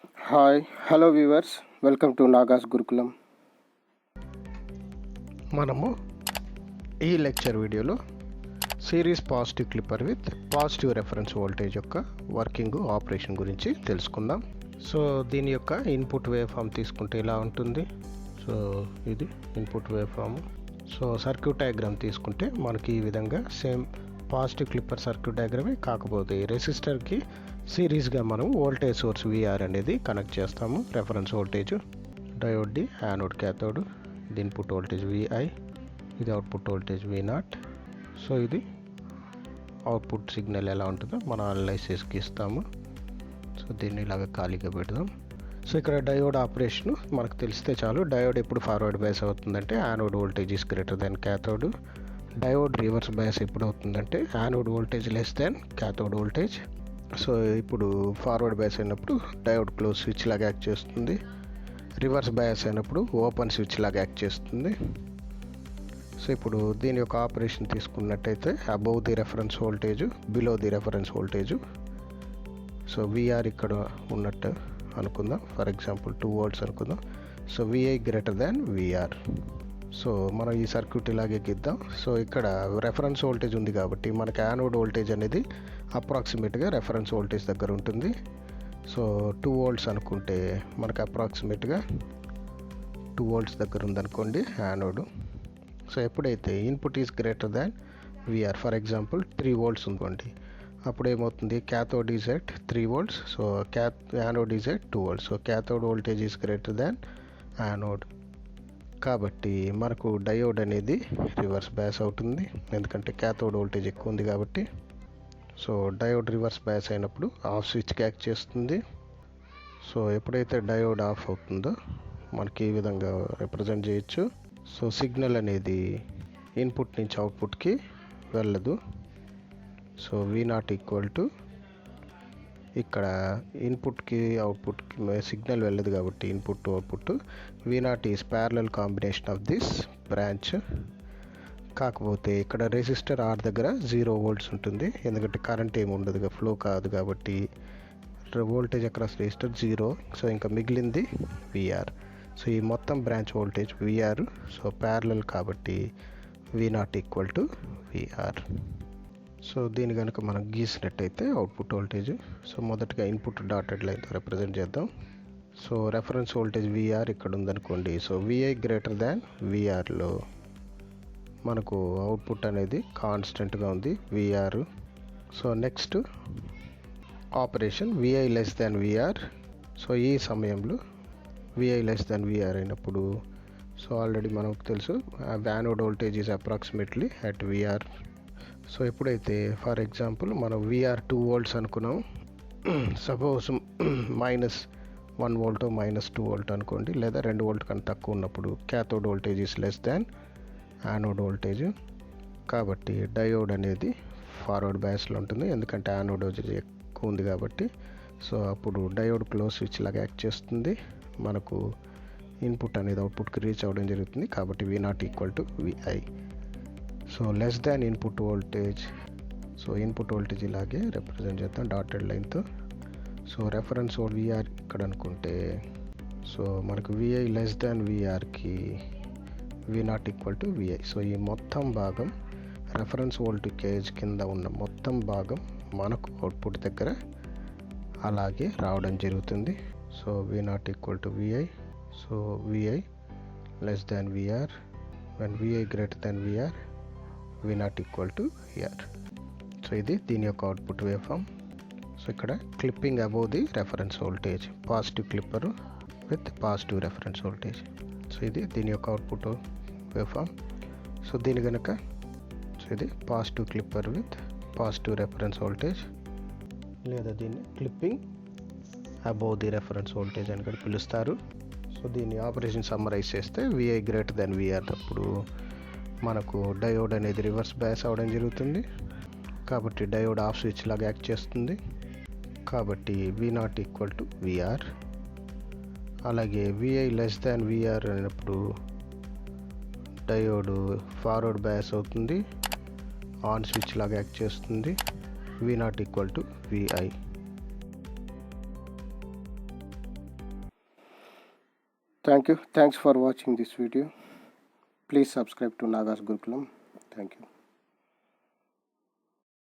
Hi hello viewers, welcome to Naga's Gurukulam. మనము ఈ lecture వీడియోలో series positive clipper with positive reference voltage యొక్క working operation గురించి తెలుసుకుందాం. సో దీని యొక్క ఇన్పుట్ వేవ్ ఫామ్ తీసుకుంటే ఇలా ఉంటుంది. సో ఇది input wave form. So circuit diagram తీసుకుంటే మనకి ఈ విధంగా సేమ్ పాజిటివ్ క్లిప్పర్ సర్క్యూట్ డయాగ్రామే, కాకపోతే రెసిస్టర్కి సిరీస్గా మనం వోల్టేజ్ సోర్స్ విఆర్ అనేది కనెక్ట్ చేస్తాము. Reference voltage diode D, anode cathode, ఇది ఇన్పుట్ వోల్టేజ్ విఐ, ఇది output voltage V naught. So ఇది అవుట్పుట్ సిగ్నల్ ఎలా ఉంటుందో మనం అనలైసిస్కి ఇస్తాము. సో దీన్ని ఇలాగ ఖాళీగా పెడదాం. సో ఇక్కడ డయోడ్ ఆపరేషన్ మనకు తెలిస్తే చాలు. డయోడ్ ఎప్పుడు ఫార్వర్డ్ బయాస్ అవుతుందంటే anode voltage is greater than cathode. Diode reverse bias ఎప్పుడు అవుతుందంటే anode voltage less than cathode voltage. So ఇప్పుడు ఫార్వర్డ్ బయాస్ అయినప్పుడు డయోడ్ క్లోజ్ స్విచ్ లాగా యాక్ట్ చేస్తుంది. రివర్స్ బయాస్ అయినప్పుడు ఓపెన్ స్విచ్ లాగా యాక్ట్ చేస్తుంది. సో ఇప్పుడు దీని యొక్క ఆపరేషన్ తీసుకున్నట్టయితే above the reference voltage, below the reference voltage. So VR ఇక్కడ ఉన్నట్టు అనుకుందాం. ఫర్ ఎగ్జాంపుల్ 2 volts అనుకుందాం. So VI greater than VR. So మనం ఈ సర్క్యూట్ ఇలాగే గీద్దాం. సో ఇక్కడ రెఫరెన్స్ వోల్టేజ్ ఉంది కాబట్టి మనకి యానోడ్ వోల్టేజ్ అనేది అప్రాక్సిమేట్గా రెఫరెన్స్ వోల్టేజ్ దగ్గర ఉంటుంది. సో 2 volts అనుకుంటే మనకు అప్రాక్సిమేట్గా 2 volts దగ్గర ఉందనుకోండి యానోడ్. సో ఎప్పుడైతే input is greater than VR, for example 3 volts ఉందండి, అప్పుడు ఏమవుతుంది, cathode is at 3 volts. So anode is at 2 volts. So cathode voltage is greater than anode. కాబట్టి మనకు డయోడ్ అనేది రివర్స్ బయాస్ అవుతుంది, ఎందుకంటే క్యాథోడ్ వోల్టేజ్ ఎక్కువ ఉంది కాబట్టి. సో డయోడ్ రివర్స్ బయాస్ అయినప్పుడు ఆఫ్ స్విచ్ యాక్ట్ చేస్తుంది. సో ఎప్పుడైతే డయోడ్ ఆఫ్ అవుతుందో మనకి ఈ విధంగా రిప్రజెంట్ చేయొచ్చు. సో సిగ్నల్ అనేది ఇన్పుట్ నుంచి అవుట్పుట్కి వెళ్ళదు. So V not equal to, ఇక్కడ ఇన్పుట్కి అవుట్పుట్కి సిగ్నల్ వెళ్ళదు కాబట్టి input to output, V naught is parallel combination of this branch. కాకపోతే ఇక్కడ రెసిస్టర్ ఆర్ దగ్గర 0 volts ఉంటుంది, ఎందుకంటే కరెంట్ ఏమి ఉండదు, ఫ్లో కాదు కాబట్టి వోల్టేజ్ అక్రాస్ రెసిస్టర్ 0. సో ఇంకా మిగిలింది విఆర్. సో ఈ మొత్తం branch voltage VR. So parallel కాబట్టి V not equal to VR. So దీని కనుక మనం గీసినట్టయితే అవుట్పుట్ వోల్టేజ్, సో మొదటగా ఇన్పుట్ డాటెడ్ లైన్తో రిప్రజెంట్ చేద్దాం. సో రెఫరెన్స్ వోల్టేజ్ విఆర్ ఇక్కడ ఉందనుకోండి. సో విఐ గ్రేటర్ దాన్ విఆర్లో మనకు అవుట్పుట్ అనేది కాన్స్టెంట్గా ఉంది VR. So next operation VI less than VR. So ఈ సమయంలో విఐ లెస్ దాన్ విఆర్ అయినప్పుడు, సో ఆల్రెడీ మనకు తెలుసు anode voltage is approximately at VR. So ఎప్పుడైతే ఫర్ ఎగ్జాంపుల్ మనం విఆర్ 2 volts అనుకున్నాం, సపోజ్ -1 volt -2 volt అనుకోండి, లేదా 2 volt కన్నా తక్కువ ఉన్నప్పుడు cathode voltage is less than anode voltage. కాబట్టి డయోడ్ అనేది ఫార్వర్డ్ బయాస్లో ఉంటుంది, ఎందుకంటే యానోడ్ వోల్టేజ్ ఎక్కువ ఉంది కాబట్టి. సో అప్పుడు డయోడ్ క్లోజ్ స్విచ్ లాగా యాక్ట్ చేస్తుంది, మనకు ఇన్పుట్ అనేది అవుట్పుట్కి రీచ్ అవ్వడం జరుగుతుంది. కాబట్టి V not equal to VI. So less than input voltage. So input voltage ఇలాగే రిప్రజెంట్ చేద్దాం డాటెడ్ లైన్తో. సో రెఫరెన్స్ విఆర్ ఇక్కడ అనుకుంటే, సో మనకు విఐ లెస్ దాన్ విఆర్కి V not equal to VI. So ఈ మొత్తం భాగం రెఫరెన్స్ వోల్టేజ్ కింద ఉన్న మొత్తం భాగం మనకు అవుట్పుట్ దగ్గర అలాగే రావడం జరుగుతుంది. So V not equal to VI. So V I less than V R, when V I greater than V R, V not equal to VR. So ఇది దీని యొక్క అవుట్పుట్ వేవ్ ఫామ్. సో ఇక్కడ clipping above the reference voltage, positive clipper with positive reference voltage. So ఇది దీని యొక్క output wave form. So దీని కనుక, so ఇది positive clipper with positive reference voltage, లేదా దీన్ని clipping above the reference voltage అని కూడా పిలుస్తారు. సో దీన్ని ఆపరేషన్ సమ్మరైజ్ చేస్తే విఐ గ్రేటర్ దాన్ విఆర్ అప్పుడు మనకు డయోడ్ అనేది రివర్స్ బయాస్ అవ్వడం జరుగుతుంది, కాబట్టి డయోడ్ ఆఫ్ స్విచ్ లాగా యాక్ట్ చేస్తుంది. కాబట్టి V not equal to VR. అలాగే విఐ లెస్ దాన్ విఆర్ అయినప్పుడు డయోడ్ ఫార్వర్డ్ బయాస్ అవుతుంది, ఆన్ స్విచ్ లాగా యాక్ట్ చేస్తుంది, వి not equal to VI. Thank you. Thanks for watching this video. Please subscribe to Nagas Gurukulam. Thank you.